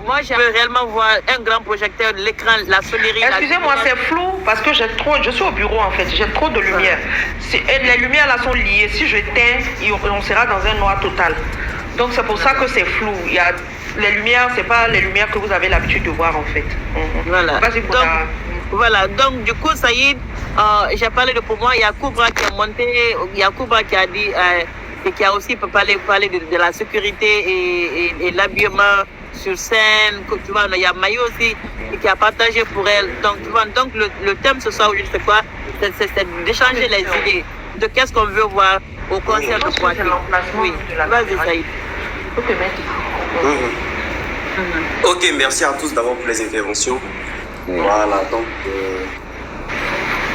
Moi, j'aimerais réellement voir un grand projecteur, l'écran, la sonnerie. Excusez-moi, c'est flou parce que je suis au bureau en fait, j'ai trop de lumière. Les lumières là sont liées. Si je teins, on sera dans un noir total. Donc c'est pour ça que c'est flou. Les lumières, c'est pas les lumières que vous avez l'habitude de voir en fait. Voilà. Voilà, donc du coup, ça y est, j'ai parlé de pour moi, il y a Koubra qui a monté, il y a Koubra qui a dit, et qui a aussi parlé de la sécurité et l'habillement sur scène, tu vois, il y a Mayo aussi qui a partagé pour elle. Donc, tu vois, donc le thème ce soir, je ne sais quoi, c'est d'échanger les idées de qu'est-ce qu'on veut voir au concert de Poitiers. Oui, vas-y, Saïd. Ok, merci. Ok, merci à tous d'abord pour les interventions. Voilà, donc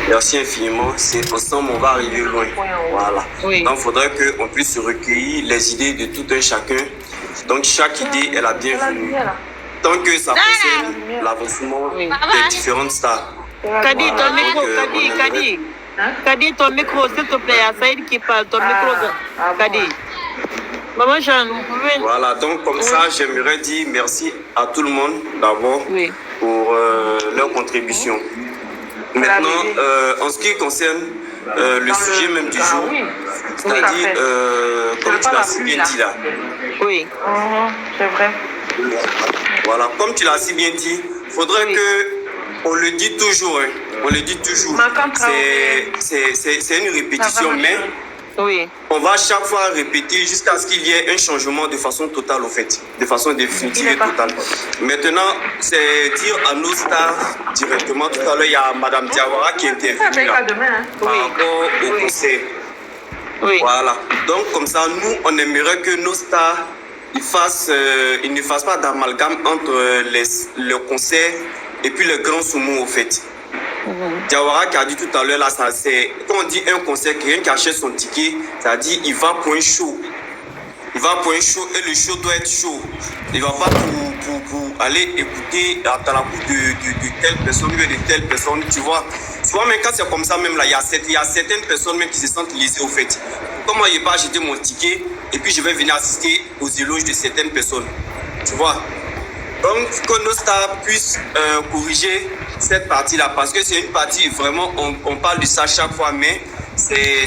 merci infiniment. C'est ensemble, on va arriver loin. Voilà. Oui. Donc, il faudrait qu'on puisse recueillir les idées de tout un chacun. Donc, chaque idée est la bienvenue. Tant que ça concerne l'avancement des différentes stars. Kadi, ton micro, Kadi, ton micro, s'il te plaît, il y a Saïd qui parle, ton micro, Kadi. Maman Jean, vous pouvez... Voilà, donc comme ça, j'aimerais dire merci à tout le monde d'abord pour leur contribution. Maintenant, en ce qui concerne le sujet même du jour, c'est-à-dire, comme tu l'as si bien dit là. Oui. C'est vrai. Voilà, comme tu l'as si bien dit, il faudrait que on le dit toujours, hein, on le dit toujours. C'est une répétition, mais on va chaque fois répéter jusqu'à ce qu'il y ait un changement de façon totale, au fait, de façon définitive et totale. Maintenant, c'est dire à nos stars directement. Tout à l'heure, il y a Madame Diawara qui est intervenue là, par rapport au concert. Voilà. Donc, comme ça, nous, on aimerait que nos stars ils ne fassent pas d'amalgame entre le concert et puis le grand sumo, au fait. Diawara qui a dit tout à l'heure, là, c'est quand on dit un concert, quelqu'un qui achète son ticket, ça dit il va pour un show. Il va pour un show et le show doit être chaud. Il ne va pas pour aller écouter à la bouche de telle personne ou de telle personne, tu vois. Souvent, même quand c'est comme ça, même là, il y a certaines personnes même qui se sentent lésées, au fait. Comment je n'ai pas acheté mon ticket et puis je vais venir assister aux éloges de certaines personnes, tu vois. Donc, que nos stars puissent corriger cette partie-là, parce que c'est une partie, vraiment, on parle de ça chaque fois, mais c'est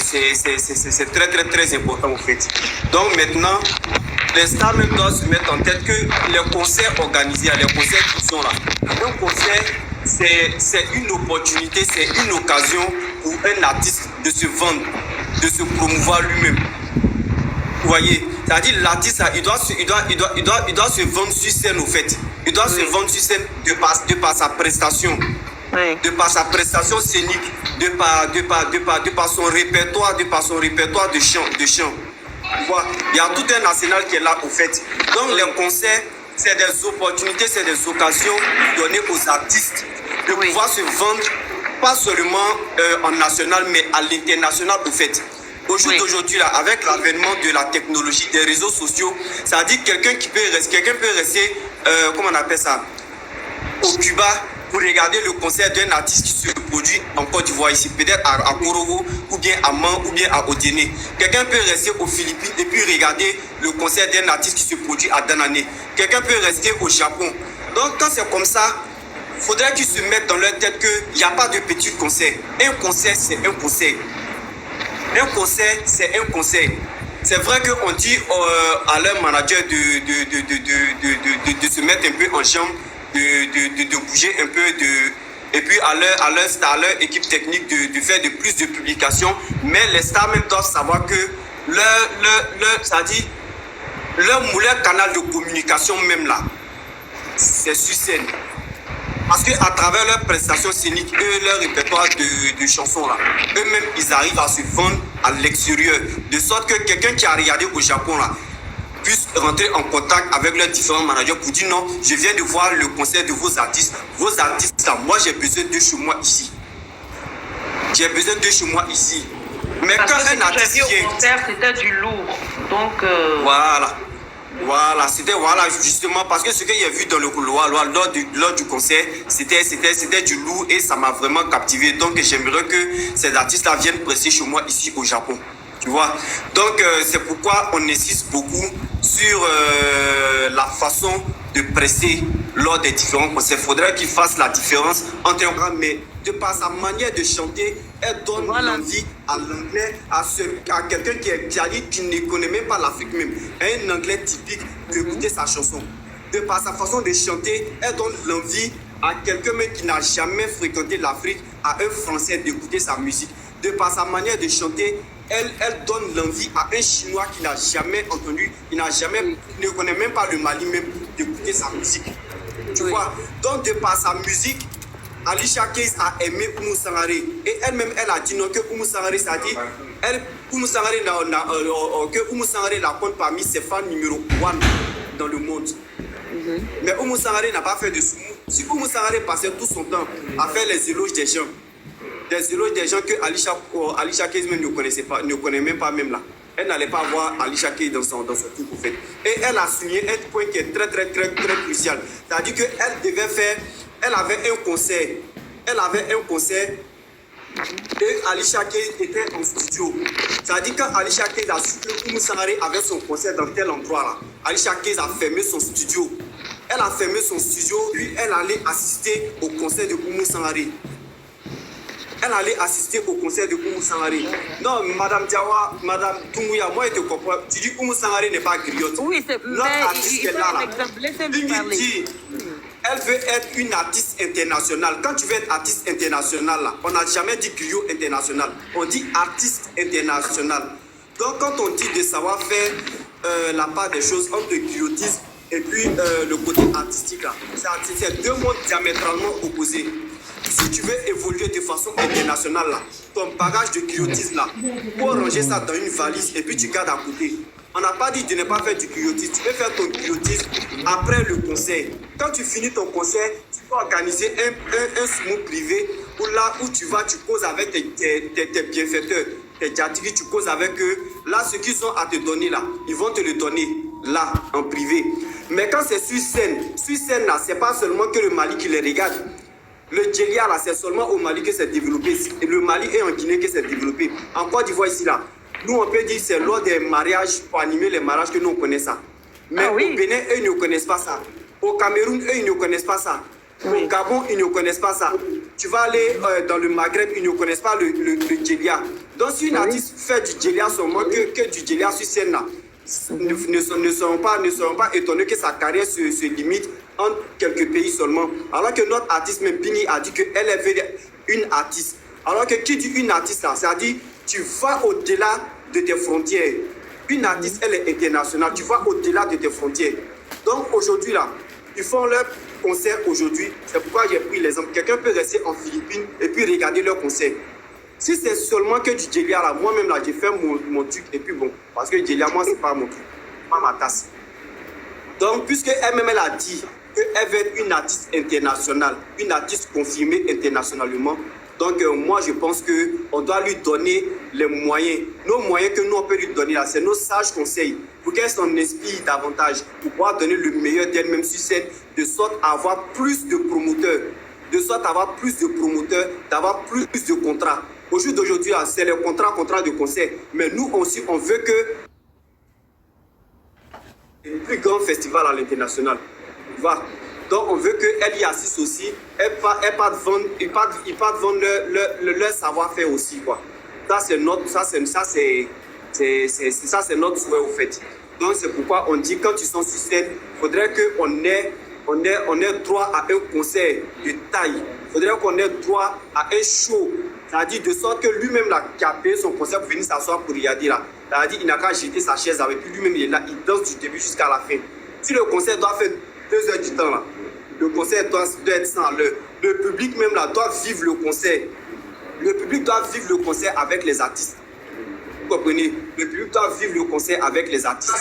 très, très, très important, en fait. Donc, maintenant, les stars même doivent se mettre en tête que les concerts organisés, les concerts qui sont là, un concert, c'est une opportunité, c'est une occasion pour un artiste de se vendre, de se promouvoir lui-même. Vous voyez, c'est-à-dire l'artiste, il doit se vendre sur scène, au fait. Il doit se vendre sur scène de par sa prestation, de par sa prestation scénique, de par son répertoire, de chant. Voilà. Il y a tout un arsenal qui est là, au fait. Donc les concerts, c'est des opportunités, c'est des occasions données aux artistes de pouvoir se vendre, pas seulement en national, mais à l'international, au fait. Au jour d'aujourd'hui, là, avec l'avènement de la technologie, des réseaux sociaux, ça dit quelqu'un peut rester, comment on appelle ça, au Cuba pour regarder le concert d'un artiste qui se produit en Côte d'Ivoire ici, peut-être à Korogo, ou bien à Man, ou bien à Odéné. Quelqu'un peut rester aux Philippines et puis regarder le concert d'un artiste qui se produit à Danané. Quelqu'un peut rester au Japon. Donc quand c'est comme ça, il faudrait qu'ils se mettent dans leur tête qu'il n'y a pas de petits concerts. Un concert, c'est un concert. Un concert, c'est un concert. C'est vrai qu'on dit à leur manager de se mettre un peu en jambe, de bouger un peu, et puis à leur équipe technique de faire de plus de publications. Mais les stars même doivent savoir que leur canal de communication même là, c'est sur scène. Parce qu'à travers leurs prestations scéniques et leur répertoire de chansons là, eux-mêmes ils arrivent à se vendre à l'extérieur. De sorte que quelqu'un qui a regardé au Japon là puisse rentrer en contact avec leurs différents managers pour dire non, je viens de voir le concert de vos artistes. Vos artistes là, moi j'ai besoin de chez moi ici. J'ai besoin de chez moi ici. Mais parce quand un artiste vient... au concert, c'était du lourd. Donc Voilà, c'était justement parce que ce que j'ai vu dans le couloir lors du concert, c'était du lourd et ça m'a vraiment captivé. Donc j'aimerais que ces artistes-là viennent presser chez moi ici au Japon. Tu vois. Donc c'est pourquoi on insiste beaucoup sur la façon de presser lors des différents concerts. Il faudrait qu'il fasse la différence entre un programme, mais de par sa manière de chanter, elle donne l'envie à l'anglais, à quelqu'un qui ne connaît même pas l'Afrique même, un anglais typique, d'écouter sa chanson. De par sa façon de chanter, elle donne l'envie à quelqu'un même qui n'a jamais fréquenté l'Afrique, à un Français d'écouter sa musique. De par sa manière de chanter, elle donne l'envie à un Chinois qui n'a jamais entendu, ne connaît même pas le Mali même, d'écouter sa musique. Tu vois? Donc de par sa musique, Alicia Keys a aimé Oumou Sangaré. Et elle-même, elle a dit non, que Oumou Sangaré, ça dit, que Oumou Sangaré la compte parmi ses fans numéro 1 dans le monde. Mais Oumou Sangaré n'a pas fait de soumou. Si Oumou Sangaré passait tout son temps à faire les éloges des gens que Alicia Keys même ne connaît même pas même là. Elle n'allait pas voir Alicia Keys dans son truc en fait. Et elle a souligné un point qui est très crucial. C'est-à-dire qu'elle avait un concert. Et Alicia Keys était en studio. C'est-à-dire quand Alicia Keys a su que Oumou Sangaré avait son concert dans tel endroit là, Alicia Keys a fermé son studio. Elle a fermé son studio, puis elle allait assister au concert de Oumou Sangaré. Non, Madame Diawa, Madame Doumbouya, moi je te comprends. Tu dis Oumou Sangaré n'est pas griotte. Oui, c'est l'autre artiste qui est là. Elle veut être une artiste internationale. Quand tu veux être artiste international, là, on n'a jamais dit griot international. On dit artiste international. Donc quand on dit de savoir faire la part des choses entre le griotisme et puis le côté artistique, là, c'est deux mondes diamétralement opposés. Si tu veux évoluer de façon internationale, là, ton bagage de griotisme, là, pour ranger ça dans une valise et puis tu gardes à côté. On n'a pas dit de ne pas faire du griotisme. Tu peux faire ton griotisme après le concert. Quand tu finis ton concert, tu peux organiser un smooth privé où tu vas, tu causes avec tes bienfaiteurs, tes jatigi, tu causes avec eux. Là, ce qu'ils ont à te donner, là, ils vont te le donner là, en privé. Mais quand c'est sur scène là, c'est pas seulement que le Mali qui les regarde. Le Djelia, là, c'est seulement au Mali que c'est développé. Et le Mali et en Guinée que c'est développé. En Côte d'Ivoire, ici, là, nous, on peut dire que c'est lors des mariages, pour animer les mariages, que nous, on connaît ça. Mais au Bénin, eux, ils ne connaissent pas ça. Au Cameroun, eux, ils ne connaissent pas ça. Au Gabon, ils ne connaissent pas ça. Tu vas aller dans le Maghreb, ils ne connaissent pas le Djelia. Donc, si une artiste fait du Djelia seulement, que du Djelia sur scène, là, ne seront pas étonnés que sa carrière se limite en quelques pays seulement. Alors que notre artiste, même Bini, a dit qu'elle est une artiste. Alors que qui dit une artiste, là, c'est-à-dire tu vas au-delà de tes frontières. Une artiste, elle est internationale. Tu vas au-delà de tes frontières. Donc aujourd'hui, là, ils font leur concert aujourd'hui. C'est pourquoi j'ai pris l'exemple. Quelqu'un peut rester en Philippines et puis regarder leur concert. Si c'est seulement que du Djelia, là, moi-même, là, j'ai fait mon truc. Et puis bon, parce que Djelia, moi, c'est pas mon truc. Pas ma tasse. Donc, puisque elle-même, elle a dit qu'elle veut être une artiste internationale, une artiste confirmée internationalement, donc moi, je pense qu'on doit lui donner les moyens. Nos moyens que nous, on peut lui donner, là, c'est nos sages conseils pour qu'elle s'en inspire davantage, pour pouvoir donner le meilleur d'elle-même sur scène, de sorte à avoir plus de promoteurs, d'avoir plus de contrats. Au jour d'aujourd'hui, c'est les contrats de concert. Mais nous aussi, on veut que le plus grand festival à l'international. Donc, on veut qu'elle y assiste aussi. Ils partent vendre leur savoir-faire aussi, quoi. Ça, c'est notre souhait, au fait. Donc, c'est pourquoi on dit, quand ils sont sur scène, il faudrait qu'on ait droit à un concert de taille. Il faudrait qu'on ait droit à un show. C'est-à-dire de sorte que lui-même, là, qui a payé son concert pour venir s'asseoir pour regarder, là, c'est-à-dire il n'a qu'à jeter sa chaise avec lui. Lui-même, il est là, il danse du début jusqu'à la fin. Si le concert doit faire 2 heures du temps, là, le concert doit être sans l'heure. Le public même là doit vivre le concert. Le public doit vivre le concert avec les artistes. Vous comprenez? Le public doit vivre le concert avec les artistes.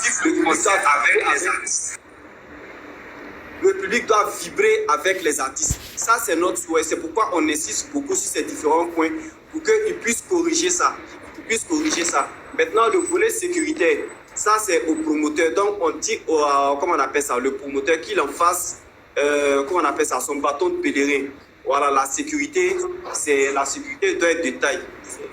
Le public doit vibrer avec les artistes. Ça, c'est notre souhait. C'est pourquoi on insiste beaucoup sur ces différents points pour qu'ils puissent corriger ça. Maintenant, le volet sécuritaire, ça, c'est au promoteur. Donc, on dit, comment on appelle ça, le promoteur qu'il en fasse, comment on appelle ça, son bâton de pèlerin. Voilà, la sécurité doit être de taille.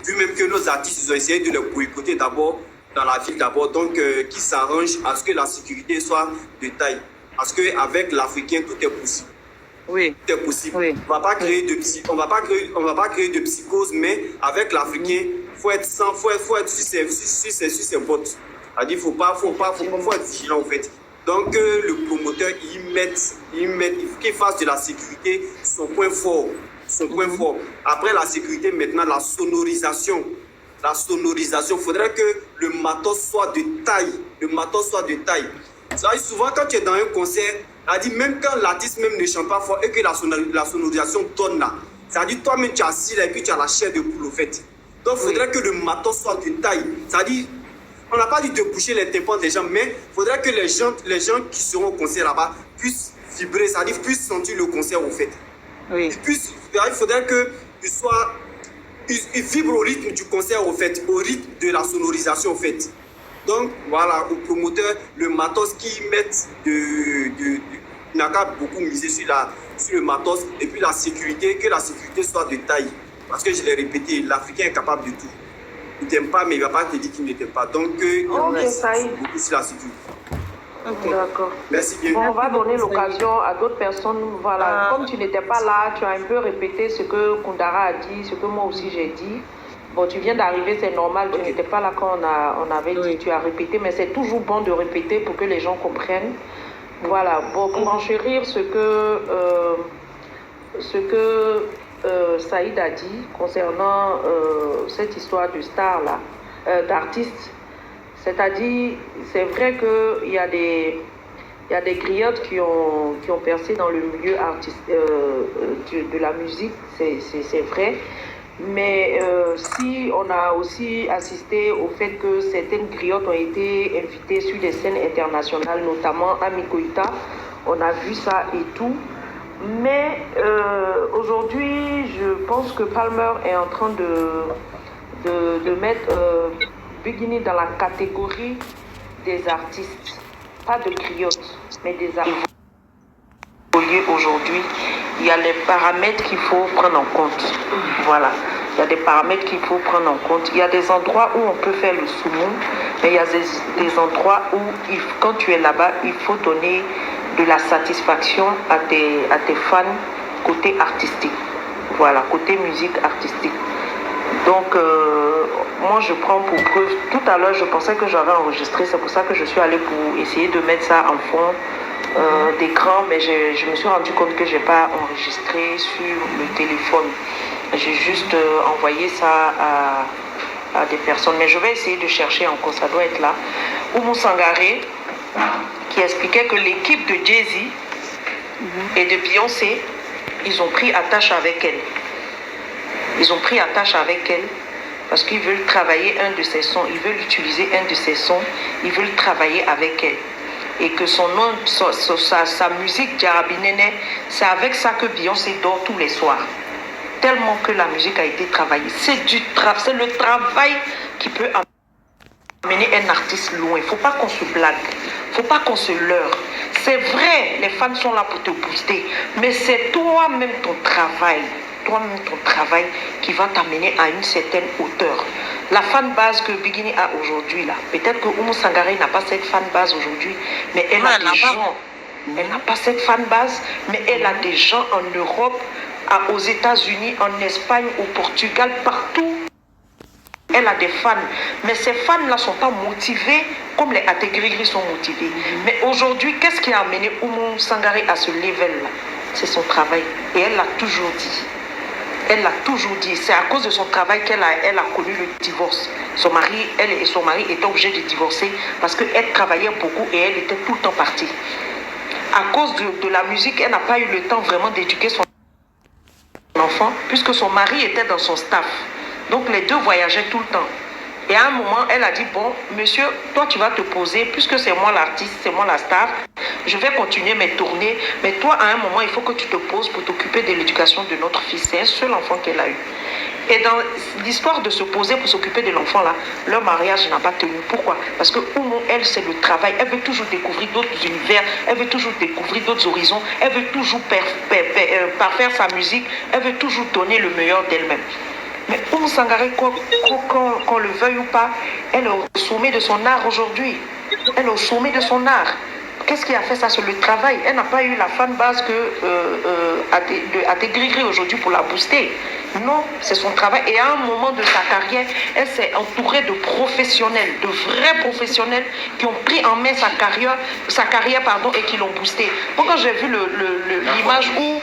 Vu même que nos artistes, ils ont essayé de le boycotter d'abord, dans la ville d'abord, donc qui s'arrange à ce que la sécurité soit de taille. Parce qu'avec l'Africain, tout est possible. Oui. Tout est possible. Oui. On va pas créer de on va pas créer de psychose, mais avec l'Africain, faut être sur ses bottes. C'est-à-dire, faut être vigilant en fait. Donc le promoteur, il faut qu'il fasse de la sécurité son point fort. Son point fort. Après la sécurité, maintenant la sonorisation. La sonorisation, il faudrait que le matos soit de taille. Le matos soit de taille. Ça arrive souvent quand tu es dans un concert, même quand l'artiste même ne chante pas fort et que la sonorisation tourne là, c'est-à-dire toi-même tu as assis là et puis tu as la chair de poule au fait. Donc il faudrait que le matos soit de taille. C'est-à-dire, on n'a pas dit de boucher les tympans des gens, mais il faudrait que les gens qui seront au concert là-bas puissent vibrer, c'est-à-dire puissent sentir le concert au fait. Oui. Il faudrait qu'ils vibrent au rythme du concert au fait, au rythme de la sonorisation au fait. Donc voilà, au promoteur, le matos qui mettent il n'a qu'à beaucoup miser sur le matos et puis la sécurité, que la sécurité soit de taille. Parce que je l'ai répété, l'Africain est capable de tout. Il ne t'aime pas, mais il ne va pas te dire qu'il ne t'aime pas. Donc, on reste beaucoup sur la sécurité. Okay. D'accord. Merci bien. Bon, on va donner l'occasion à d'autres personnes. Voilà, comme tu n'étais pas là, tu as un peu répété ce que Koundara a dit, ce que moi aussi j'ai dit. Bon, tu viens d'arriver, c'est normal, tu n'étais pas là quand on avait dit, tu as répété, mais c'est toujours bon de répéter pour que les gens comprennent. Voilà, bon, pour enchérir ce que Saïd a dit concernant cette histoire de star là, d'artiste, c'est-à-dire, c'est vrai qu'il y a des griottes qui ont percé dans le milieu de la musique, c'est vrai. Mais si on a aussi assisté au fait que certaines griottes ont été invitées sur des scènes internationales, notamment Ami Goïta, on a vu ça et tout. Mais aujourd'hui, je pense que Palmer est en train de mettre Bigini dans la catégorie des artistes, pas de griottes, mais des artistes. Aujourd'hui, il y a les paramètres qu'il faut prendre en compte. Voilà, il y a des paramètres qu'il faut prendre en compte. Il y a des endroits où on peut faire le soumou, mais il y a des endroits où, quand tu es là-bas, il faut donner de la satisfaction à tes fans côté artistique. Voilà, côté musique artistique. Donc, moi, je prends pour preuve, tout à l'heure, je pensais que j'avais enregistré, c'est pour ça que je suis allée pour essayer de mettre ça en fond d'écran, mais je me suis rendu compte que je n'ai pas enregistré sur le téléphone. J'ai juste envoyé ça à des personnes, mais je vais essayer de chercher encore, ça doit être là. Oumou Sangaré, qui expliquait que l'équipe de Jay-Z et de Beyoncé, ils ont pris attache avec elle. Ils ont pris attache avec elle parce qu'ils veulent travailler un de ses sons, ils veulent utiliser un de ses sons, ils veulent travailler avec elle. Et que son nom, sa musique Jarabinene, c'est avec ça que Beyoncé dort tous les soirs. Tellement que la musique a été travaillée. C'est le travail qui peut amener un artiste loin. Il ne faut pas qu'on se blague, il ne faut pas qu'on se leurre. C'est vrai, les fans sont là pour te booster, mais c'est toi-même ton travail qui va t'amener à une certaine hauteur. La fan base que Bigini a aujourd'hui, là, peut-être que Oumou Sangaré n'a pas cette fan base aujourd'hui, mais elle a des gens. Elle n'a pas cette fan base, mais elle a des gens en Europe, aux États-Unis, en Espagne, au Portugal, partout. Elle a des fans, mais ces fans-là ne sont pas motivés comme les Ategrigri sont motivés. Mais aujourd'hui, qu'est-ce qui a amené Oumou Sangaré à ce level-là? C'est son travail. Et elle l'a toujours dit. Elle l'a toujours dit. C'est à cause de son travail qu'elle a connu le divorce. Elle et son mari étaient obligés de divorcer parce qu'elle travaillait beaucoup et elle était tout le temps partie. À cause de la musique, elle n'a pas eu le temps vraiment d'éduquer son enfant puisque son mari était dans son staff. Donc les deux voyageaient tout le temps. Et à un moment, elle a dit, bon, monsieur, toi tu vas te poser, puisque c'est moi l'artiste, c'est moi la star, je vais continuer mes tournées, mais toi à un moment, il faut que tu te poses pour t'occuper de l'éducation de notre fils. C'est un seul enfant qu'elle a eu. Et dans l'histoire de se poser pour s'occuper de l'enfant là, leur mariage n'a pas tenu. Pourquoi? Parce que Oumou, elle, c'est le travail. Elle veut toujours découvrir d'autres univers, elle veut toujours découvrir d'autres horizons, elle veut toujours parfaire sa musique, elle veut toujours donner le meilleur d'elle-même. Mais Oumou Sangaré, qu'on le veuille ou pas, elle est au sommet de son art aujourd'hui. Elle est au sommet de son art. Qu'est-ce qui a fait ça? C'est le travail. Elle n'a pas eu la fan base que Adégrigri aujourd'hui pour la booster. Non, c'est son travail. Et à un moment de sa carrière, elle s'est entourée de professionnels, de vrais professionnels qui ont pris en main sa carrière et qui l'ont boostée. Donc quand j'ai vu l'image où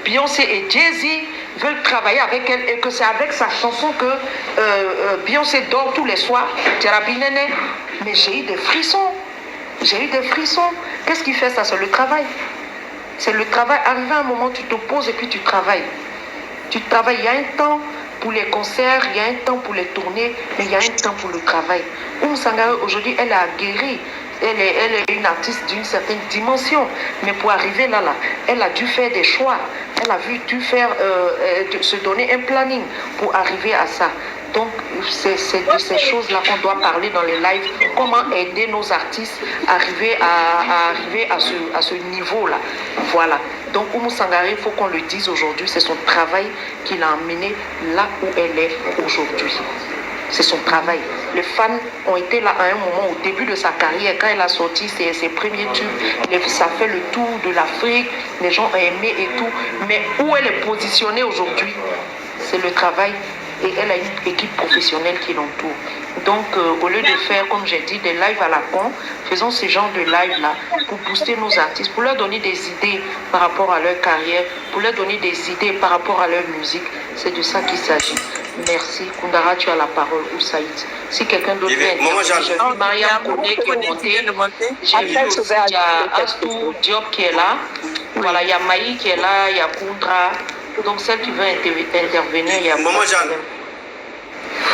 Beyoncé et Jay-Z veulent travailler avec elle et que c'est avec sa chanson que Beyoncé dort tous les soirs, Tcherabinene, mais j'ai eu des frissons. J'ai eu des frissons. Qu'est-ce qui fait ça? C'est le travail. C'est le travail. Arrivé à un moment, tu te poses et puis tu travailles. Tu travailles. Il y a un temps pour les concerts, il y a un temps pour les tournées, mais il y a un temps pour le travail. Oumou Sangaré, aujourd'hui, elle a guéri. Elle est une artiste d'une certaine dimension. Mais pour arriver là, elle a dû faire des choix. Elle a dû se donner un planning pour arriver à ça. Donc, c'est de ces choses-là qu'on doit parler dans les lives. Comment aider nos artistes à arriver à ce niveau-là. Voilà. Donc, Oumou Sangaré, il faut qu'on le dise aujourd'hui, c'est son travail qui l'a emmené là où elle est aujourd'hui. C'est son travail. Les fans ont été là à un moment, au début de sa carrière, quand elle a sorti ses premiers tubes. Ça fait le tour de l'Afrique. Les gens ont aimé et tout. Mais où elle est positionnée aujourd'hui, c'est le travail. Et elle a une équipe professionnelle qui l'entoure. Donc, au lieu de faire, comme j'ai dit, des lives à la con, faisons ce genre de live-là pour booster nos artistes, pour leur donner des idées par rapport à leur carrière, pour leur donner des idées par rapport à leur musique. C'est de ça qu'il s'agit. Merci. Kundara, tu as la parole. Ou Saïd. Si quelqu'un d'autre veut intervenir, j'ai vu Mariam Koné qui est montée. J'ai vu aussi, il y a Astou Diop qui est là. Voilà, il y a Maï qui est là, il y a Kundra. Donc, celle qui veut intervenir, il y a... Maman Jeanne,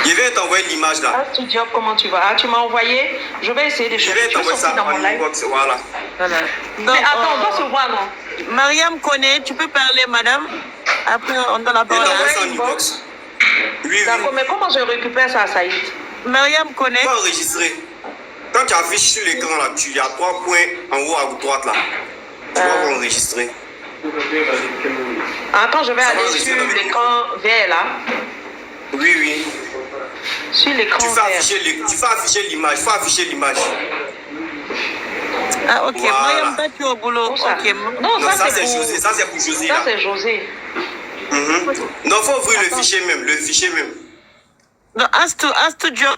je vais t'envoyer l'image là. Astou Diop, comment tu vas? Ah, tu m'as envoyé? Je vais essayer de chercher. Je vais t'envoyer ça dans mon live. Inbox, voilà. Voilà. Mais Donc, attends, on doit se voir, non? Mariam Koné, tu peux parler, madame. Après, on donne la Je parole t'envoie ça à en inbox. Oui. D'accord, mais comment je récupère ça, Saïd? Mariam Koné. Tu vas enregistrer. Quand tu affiches sur l'écran là, il y a 3 points en haut à droite là. Tu vas enregistrer. Attends, je vais aller sur l'écran vert là. Oui. Sur l'écran Tu vert. fais afficher l'image. Il faut afficher l'image. Ah, ok. Voilà. Mariam, toi, tu es au boulot. Où ça? Ok. Non, Non, ça c'est pour... José. Ça c'est pour José Ça là. c'est José. Non, il faut ouvrir le fichier même. Le fichier même. Donc, Astou Diop.